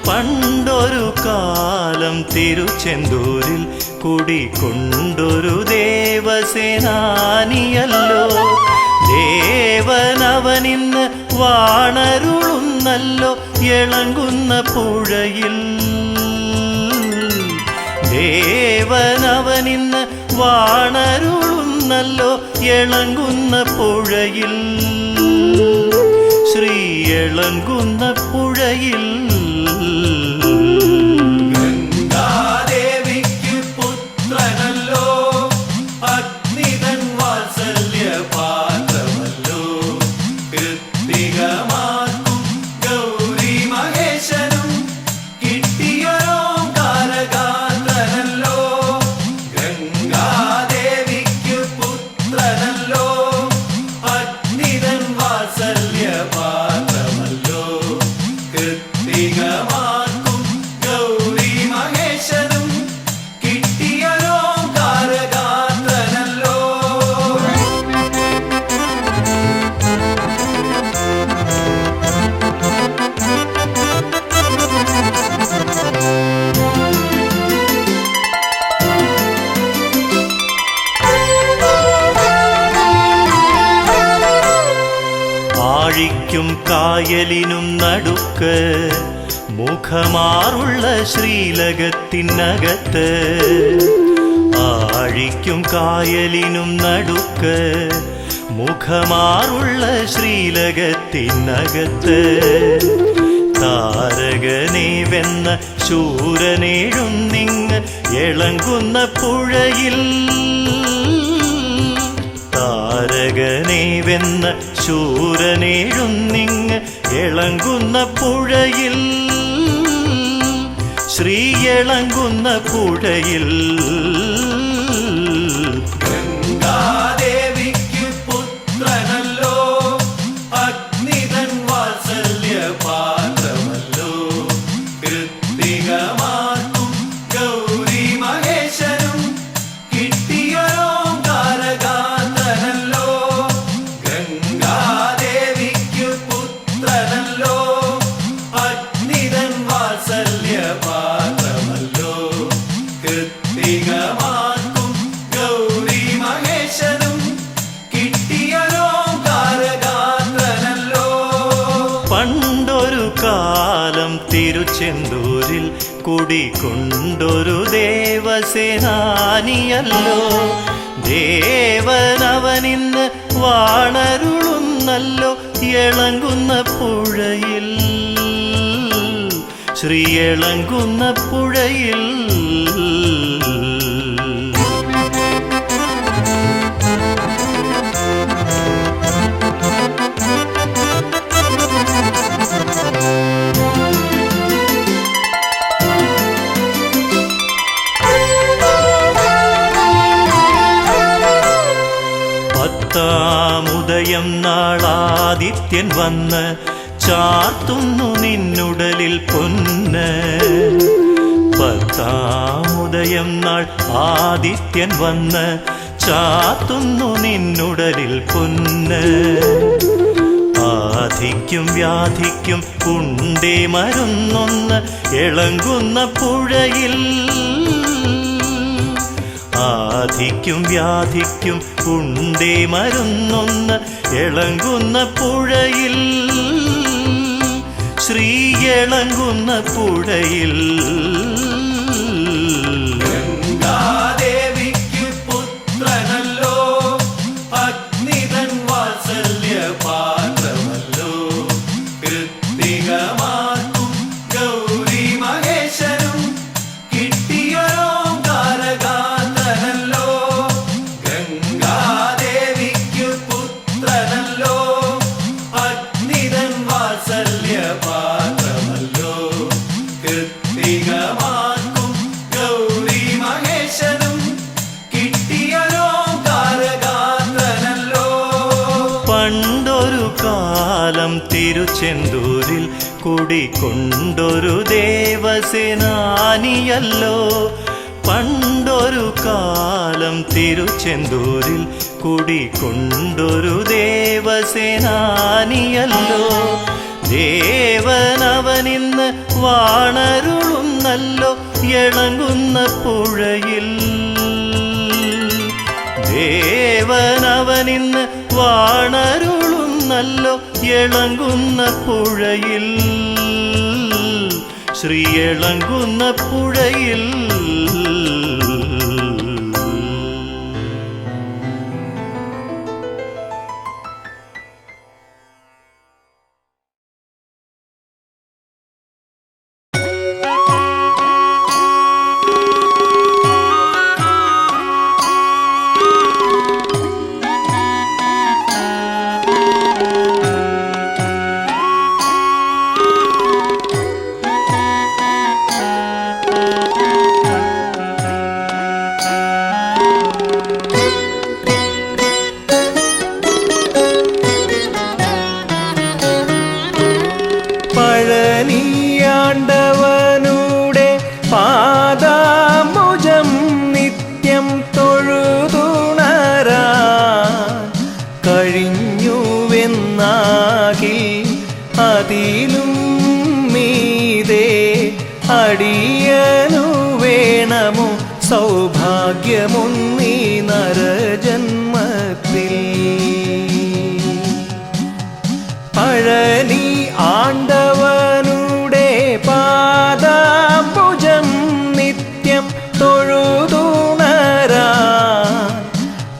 പണ്ടൊരു കാലം തിരുച്ചെന്തൂരിൽ കുടികൊണ്ടൊരു ദേവസേനാനിയല്ലോ. ദേവനവനിന്ന് വാണരുളുന്നല്ലോ ഇളങ്കുന്ന പുഴയിൽ. ദേവനവനിന്ന് വാണരുളുന്നല്ലോ ഇളങ്കുന്ന പുഴയിൽ. ശ്രീ ഇളങ്കുന്ന പുഴയിൽ. ഗംഗാദേവിക്ക് പുത്രനല്ലോ, അഗ്നിതൻ വാത്സല്യ പാത്രമല്ലോ. കൃത്തികമാക്കും ഗൗരി മഹേശനും കിട്ടിയൊരോ കാരകാന്തനല്ലോ. ഗംഗാദേവിക്ക് പുത്രനല്ലോ, അഗ്നിതൻ വാത്സല്യ പാത്രമല്ലോ. കൃത്തികമാക്കും ഗൗരി മഹേശനും കിട്ടിയൊരോ കാരകാന്തനല്ലോ. ആഴിക്കും കായലിനും നടുക്ക് മുഖമാറുള്ള ശ്രീലകത്തിനകത്ത്. ആഴിക്കും കായലിനും നടുക്ക് മുഖമാറുള്ള ശ്രീലകത്തിനകത്ത്. താരകനെ വെന്ന ശൂരനേഴുന്നിങ് ഇളങ്കുന്ന പുഴയിൽ. താരകനെ വെന്ന ശൂരനേഴുന്നിങ് ഇളങ്കുന്ന പുഴയിൽ. ശ്രീ ഇളങ്കുന്ന പുഴയിൽ. ഗംഗാദേവിക്ക് പുത്രനല്ലോ, അഗ്നിതൻ വാത്സല്യ പാത്രമല്ലോ. കൃത്തികമാക്കും ഗൗരി മഹേശനും കിട്ടിയൊരോ കാരകാന്തനല്ലോ. ഗംഗാദേവിക്ക് പുത്രനല്ലോ, അഗ്നിതൻ വാത്സല്യ പാത്രമല്ലോ. കൃത്തികമാക്കും ഗൗരി മഹേശനും കിട്ടിയൊരോ കാരകാന്തനല്ലോ. പണ്ടൊരു കാലം തിരുച്ചെന്തൂരിൽ കുടികൊണ്ടൊരു ദേവസേനാനിയല്ലോ. ദേവനവനിന്ന് വാണരുളുന്നല്ലോ ഇളങ്കുന്ന പുഴയിൽ. ശ്രീ ഇളങ്കുന്ന പുഴയിൽ. പത്താമുദയം നാളാദിത്യൻ വന്ന് ചാർത്തുന്നു നിന്നുടലിൽ പൊന്ന്. പത്താമുദയം നാൾ ആദിത്യൻ വന്ന് ചാർത്തുന്നു നിന്നുടലിൽ പൊന്ന്. ആധിക്കും വ്യാധിക്കും ഉണ്ടേ മരുന്നൊന്ന് ഇളങ്കുന്ന പുഴയിൽ. ആധിക്കും വ്യാധിക്കും ഉണ്ടേ മരുന്നൊന്ന് ഇളങ്കുന്ന പുഴയിൽ. ശ്രീ ഇളങ്കുന്ന പുഴയിൽ. ഗംഗാദേവിക്ക് പുത്രനല്ലോ, അഗ്നിതൻ വാത്സല്യ പാത്രമല്ലോ. കൃത്തികമാക്കും ഗൗരി മഹേശനും കിട്ടിയൊരോ കാരകാന്തനല്ലോ. ഗംഗാദേവിക്ക് പുത്രനല്ലോ, പണ്ടൊരു കാലം തിരുച്ചെന്തൂരിൽ കുടികൊണ്ടൊരു ദേവസേനാനിയല്ലോ. പണ്ടൊരു കാലം തിരുച്ചെന്തൂരിൽ കുടികൊണ്ടൊരു ദേവസേനാനിയല്ലോ. ദേവനവനിന്ന് വാണരുളുന്നല്ലോ ഇളങ്ങുന്ന പുഴയിൽ. ദേവനവനിന്ന് വാണരുളുന്നല്ലോ ഇളങ്ങുന്ന പുഴയിൽ. ശ്രീ ഇളങ്ങുന്ന പുഴയിൽ. പഴനിയാണ്ടവനുടെ പാദാംബുജം നിത്യം തൊഴുതുണരാൻ കഴിഞ്ഞുവെന്നാകിൽ അതിലും മീതെ അടിയനു വേണമോ സൗഭാഗ്യമൊന്നീ നരജന്മത്തിൽ. പഴനി ആണ്ടവനുടെ പാദാംബുജം നിത്യം തൊഴുതുണരാൻ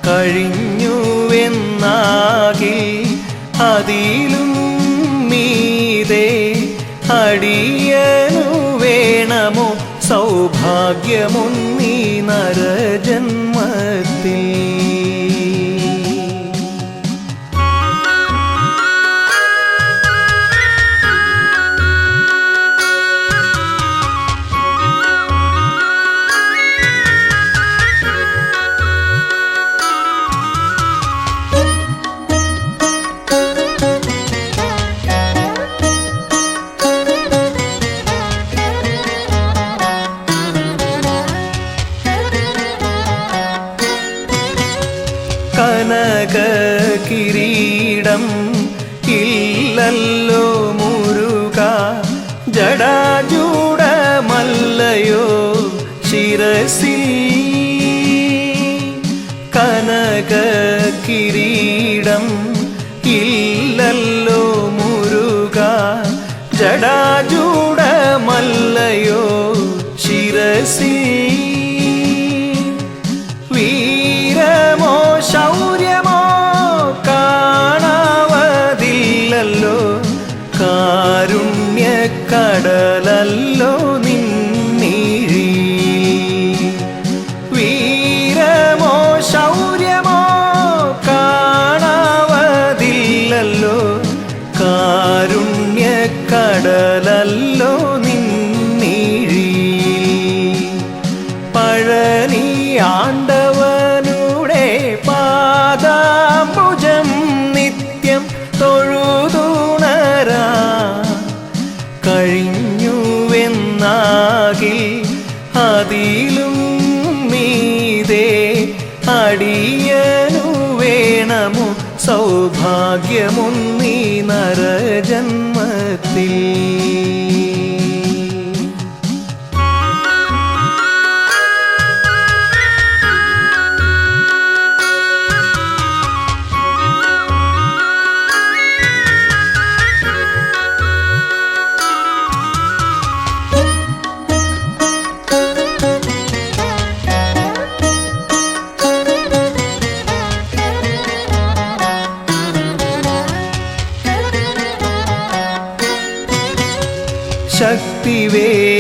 കഴിഞ്ഞുവെന്നാകിൽ അതിലും മീതെ അടിയനു വേണമോ സൗഭാഗ്യമൊന്നീ നരജന്മത്തിൽ. കനകകിരീടം ഇല്ലല്ലോ മുരുക, ജടാജൂടമല്ലയോ ശിരസിൽ. കനകകിരീടം ഇല്ലല്ലോ മുരുക, ജടാജൂടമല്ലയോ ശിരസിൽ. വീരമോ ശൗര്യമോ കാണാവതില്ലല്ലോ, കാരുണ്യക്കടലല്ലോ നിന്നിഴി. വീരമോ ശൗര്യമോ കാണാവതില്ലല്ലോ, കാരുണ്യക്കടലല്ലോ നിന്നിഴി. പഴനി ആണ്ടവനുടെ പാദാംബുജം നിത്യം തൊഴുതുണരാൻ കഴിഞ്ഞുവെന്നാകിൽ അതിലും മീതെ അടിയനു വേണമോ സൗഭാഗ്യമൊന്നീ നരജന്മത്തിൽ.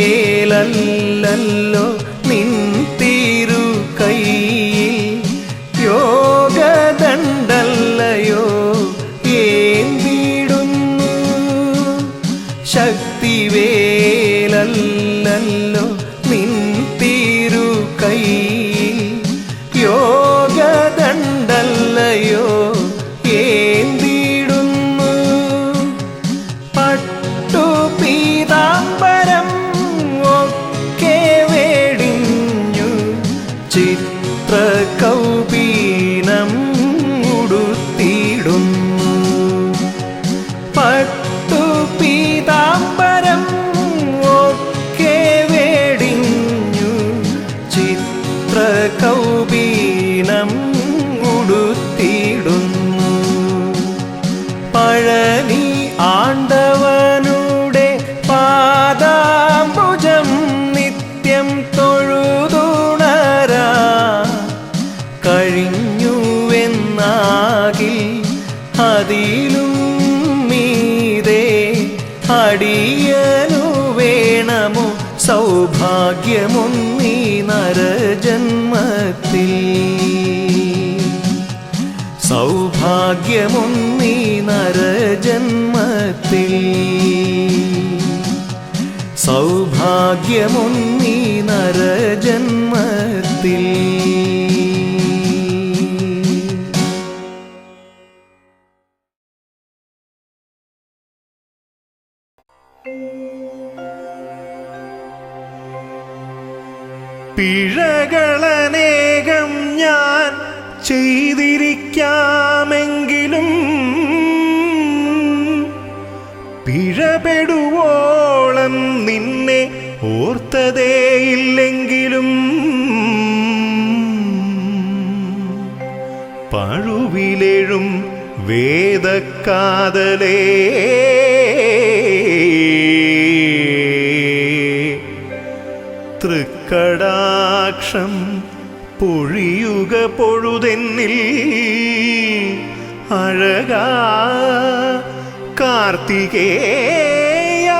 ശക്തിവേലല്ലോ നിൻ തിരു കൈയിൽ, യോഗദണ്ഡല്ലയോ ഏന്തിടുന്നു. ശക്തിവേലല്ലോ നിൻ തിരു കൈയിൽ, യോഗദണ്ഡല്ലയോ ഏന്തി അതിലും മീതേ അടിയനു വേണമോ സൗഭാഗ്യമൊന്നീ നരജന്മത്തിൽ സൗഭാഗ്യമൊന്നീ നരജന്മത്തിൽ സൗഭാഗ്യമൊന്നീ നരജന്മത്തിൽ പിഴകളനേകം ഞാൻ ചെയ്തിരിക്കാമെങ്കിലും പിഴപെടുവോളം നിന്നെ ഓർത്തതേയില്ലെങ്കിലും പഴുവിലെഴും വേദക്കാതലേ തൃക്കടാക്ഷം പൊഴിയുക പൊഴുതെന്നിൽ അഴകാ കാർത്തികേയ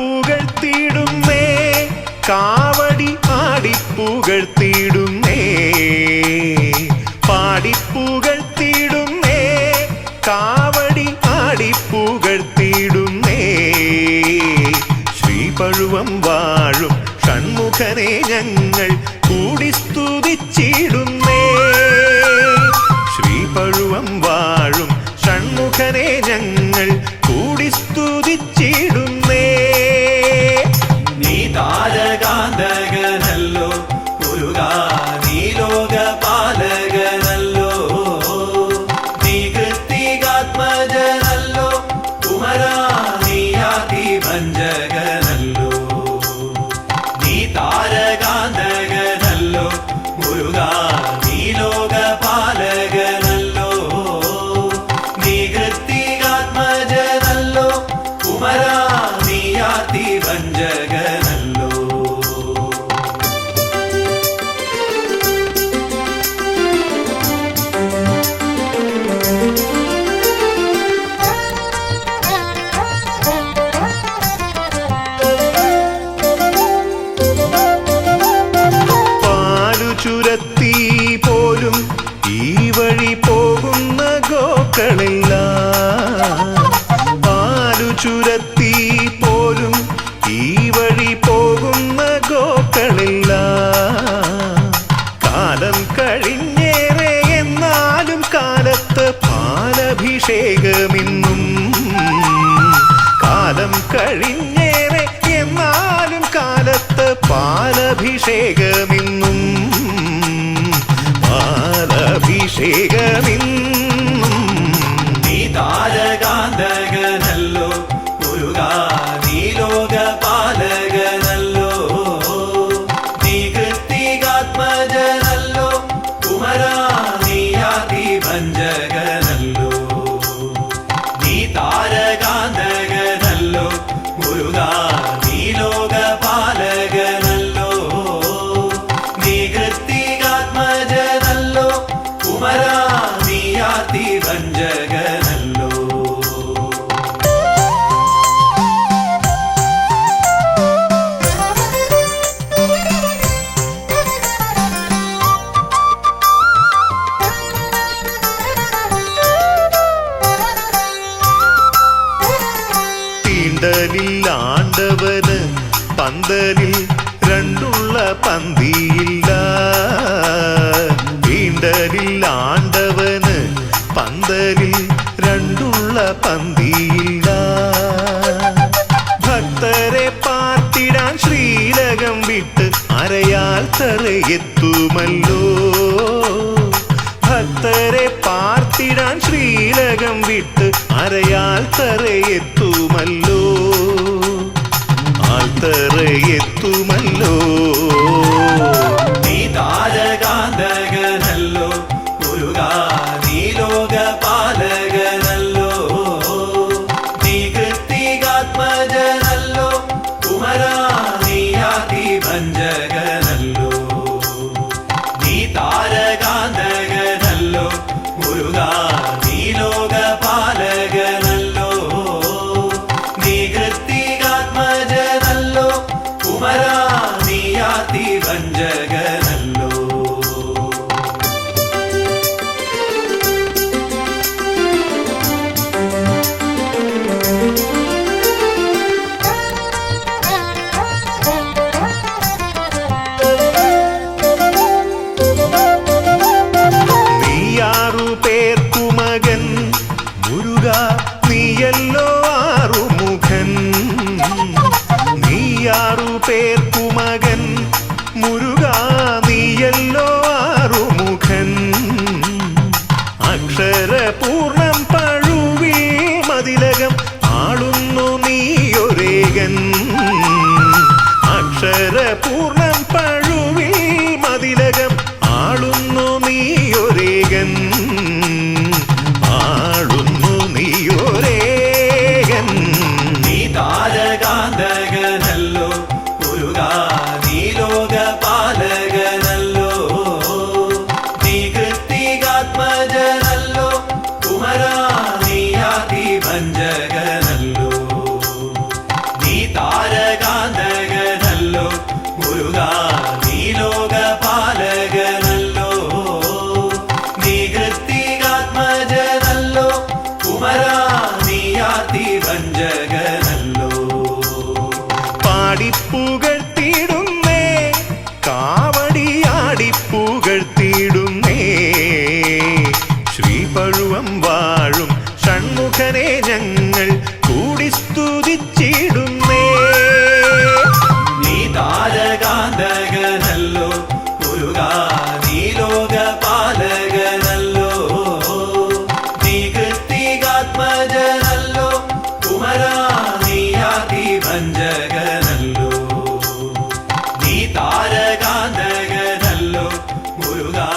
പാടിപ്പുകഴ്ത്തിയിടുന്നേ കാവടി ആടിപ്പുകഴ്ത്തിയിടുന്നേ പാടിപ്പുകഴ്ത്തിയിടുന്നേ കാവടി ആടിപ്പുകഴ്ത്തിയിടുന്നേ ശ്രീപഴുവം വാഴും ഷൺമുഖനെ ഞങ്ങൾ കൂടി സ്തുതിച്ചിടുന്നേ ശ്രീപഴുവം വാഴും ഷൺമുഖനെ ഞങ്ങൾ കൂടി സ്തുതിച്ചിടുന്നേ നീ താരകാന്തകനല്ലോ മുരുകാ നീ ലോകപാലകനല്ലോ നീ കൃത്തികാത്മജനല്ലോ കുമരാ നീ ആദിഭഞ്ജകനല്ലോ നീ താരകാന്തകനല്ലോ മുരുകാ നീ ലോകപാലകനല്ലോ നീ കൃത്തികാത്മജനല്ലോ കുമരാ നീ ആദിഭഞ്ജകനല്ലോ പാലു ചുരത്തി പോലും ഈ വഴി പോകുന്ന ഗോക്കളില്ല പാലു ചുരത്തി പോലും ഈ വഴി പോകുന്ന ഗോക്കളില്ല കാലം കഴിഞ്ഞേറെ എന്നാലും കാലത്ത് പാലഭിഷേകമിന്നും കാലം കഴിഞ്ഞേറെ എന്നാലും കാലത്ത് പാലഭിഷേകമിന്നും പാലഭിഷേകമിന്നും നീ താരകാന്തകനല്ലോ മുരുകാ നീ ലോകപാലകനല്ലോ നീ കൃത്തികാത്മജനല്ലോ കുമരാ നീ ആദിഭഞ്ജകനല്ലോ നീ താരകാന്തകനല്ലോ മുരുകാ നീ ലോകപാലകനല്ലോ നീ കൃത്തികാത്മജനല്ലോ കുമരാ നീ ആദിഭഞ്ജകനല്ലോ തീണ്ടലിൽ ആണ്ടവന് പന്തലിൽ രണ്ടുള്ള പന്തിയില്ല തീണ്ടലിൽ ആണ്ടവന് പന്തലിൽ രണ്ടുള്ള പന്തിയില്ല ഭക്തരെ പാർത്തിടാൻ ശ്രീലകം വിട്ട് അരയാൽ തറയെത്തുമല്ലോ ഭക്തരെ പാർത്തിടാൻ ശ്രീലകം വിട്ട് അരയാൽ തറയെത്തുമല്ലോ ആൽത്തറ തറയെത്തുമല്ലോ. നീ താരകാന്തകനല്ലോ മുരുകാ, നീ ലോകപാലകനല്ലോ. നീ കൃത്തികാത്മജനല്ലോ കുമരാ, നീ ആദിഭഞ്ജകനല്ലോ. നീ താരകാന്തകനല്ലോ മുരുകാ, നീ ലോകപാലകനല്ലോ. നീ കൃത്തികാത്മജനല്ലോ കുമരാ, നീ ആദിഭഞ്ജകനല്ലോ. നീയാറു പേർക്കു മകൻ മുരുക, നീയല്ലോ ആറുമുഖൻ. നീയാറു പേർക്കു മകൻ മുരുക, നീയല്ലോ ആറുമുഖൻ. അക്ഷരപൂർണം പഴുവി മതിലകം ആളുന്നു നീയൊരേകൻ. അക്ഷരപൂർണം പഴുവി മതിലകം ആളുന്നു നീയൊരേകൻ. ആളുന്നു നീയൊരേകൻ. നീ താരകാന്തകനല്ലോ മുരുകാ, നീ ലോകപാലകനല്ലോ. നീ കൃത്തികാത്മജനല്ലോ കുമരാ, നീ ആദിഭഞ്ജകനല്ലോ. നീ താരകാന്തകനല്ലോ മുരുകാ, നീ ലോകപാലകനല്ലോ. നീ കൃത്തികാത്മജനല്ലോ കുമരാ, നീ ആദിഭഞ്ജകനല്ലോ. പാടിപ്പുകഴ്ത്തിയിടുന്നേ, കാവടിയാടിപ്പുകഴ്ത്തിയിടുന്നേ. ശ്രീപഴുവം വാഴും ഷൺമുഖനെ ഞങ്ങൾ കൂടി സ്തുതിച്ചിടുന്നേ. നീ താരകാന്തകനല്ലോ മുരുകാ, നീ ലോകപാലകനല്ലോ. നീ കൃത്തികാത്മജനല്ലോ കുമരാ, നീ ആദിഭഞ്ജകനല്ലോ. നീ താരകാന്തകനല്ലോ മുരുകാ,